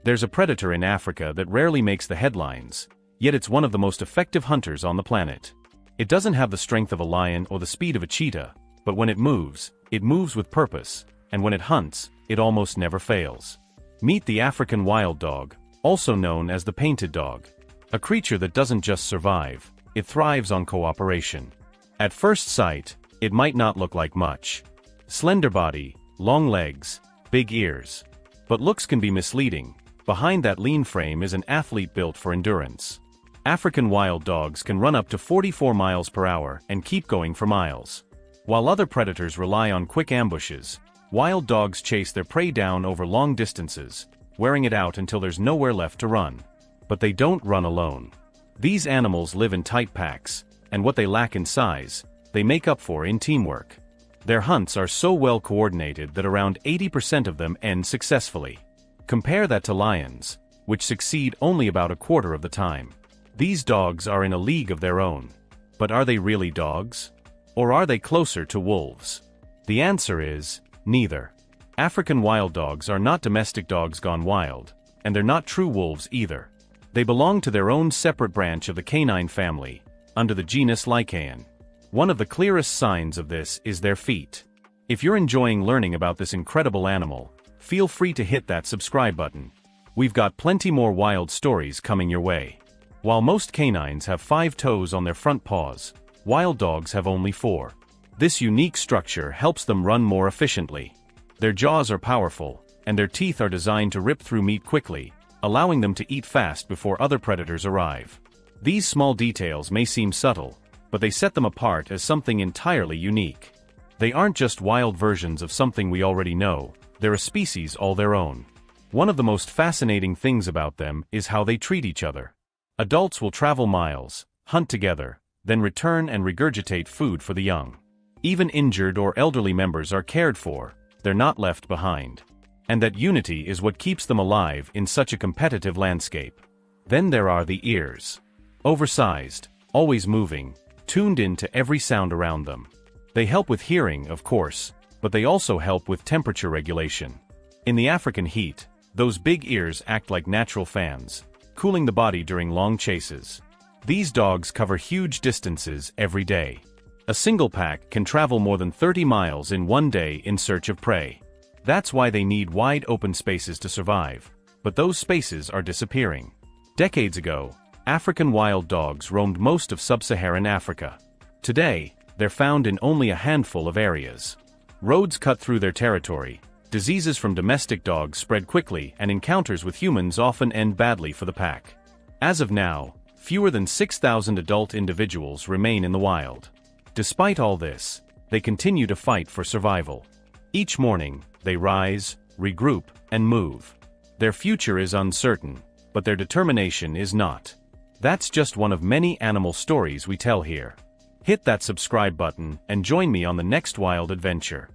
There's a predator in Africa that rarely makes the headlines, yet it's one of the most effective hunters on the planet. It doesn't have the strength of a lion or the speed of a cheetah, but when it moves with purpose, and when it hunts, it almost never fails. Meet the African wild dog, also known as the painted dog. A creature that doesn't just survive, it thrives on cooperation. At first sight, it might not look like much. Slender body, long legs, big ears. But looks can be misleading. Behind that lean frame is an athlete built for endurance. African wild dogs can run up to 44 miles per hour and keep going for miles. While other predators rely on quick ambushes, wild dogs chase their prey down over long distances, wearing it out until there's nowhere left to run. But they don't run alone. These animals live in tight packs, and what they lack in size, they make up for in teamwork. Their hunts are so well coordinated that around 80% of them end successfully. Compare that to lions, which succeed only about a quarter of the time. These dogs are in a league of their own. But are they really dogs? Or are they closer to wolves? The answer is neither. African wild dogs are not domestic dogs gone wild, and they're not true wolves either. They belong to their own separate branch of the canine family, under the genus Lycaon. One of the clearest signs of this is their feet. If you're enjoying learning about this incredible animal, feel free to hit that subscribe button. We've got plenty more wild stories coming your way. While most canines have 5 toes on their front paws, wild dogs have only 4. This unique structure helps them run more efficiently. Their jaws are powerful, and their teeth are designed to rip through meat quickly, allowing them to eat fast before other predators arrive. These small details may seem subtle, but they set them apart as something entirely unique. They aren't just wild versions of something we already know, they're a species all their own. One of the most fascinating things about them is how they treat each other. Adults will travel miles, hunt together, then return and regurgitate food for the young. Even injured or elderly members are cared for, they're not left behind. And that unity is what keeps them alive in such a competitive landscape. Then there are the ears. Oversized, always moving, tuned in to every sound around them. They help with hearing, of course, but they also help with temperature regulation. In the African heat, those big ears act like natural fans, cooling the body during long chases. These dogs cover huge distances every day. A single pack can travel more than 30 miles in one day in search of prey. That's why they need wide open spaces to survive, but those spaces are disappearing. Decades ago, African wild dogs roamed most of sub-Saharan Africa. Today, they're found in only a handful of areas. Roads cut through their territory, diseases from domestic dogs spread quickly, and encounters with humans often end badly for the pack. As of now, fewer than 6,000 adult individuals remain in the wild. Despite all this, they continue to fight for survival. Each morning, they rise, regroup, and move. Their future is uncertain, but their determination is not. That's just one of many animal stories we tell here. Hit that subscribe button and join me on the next wild adventure.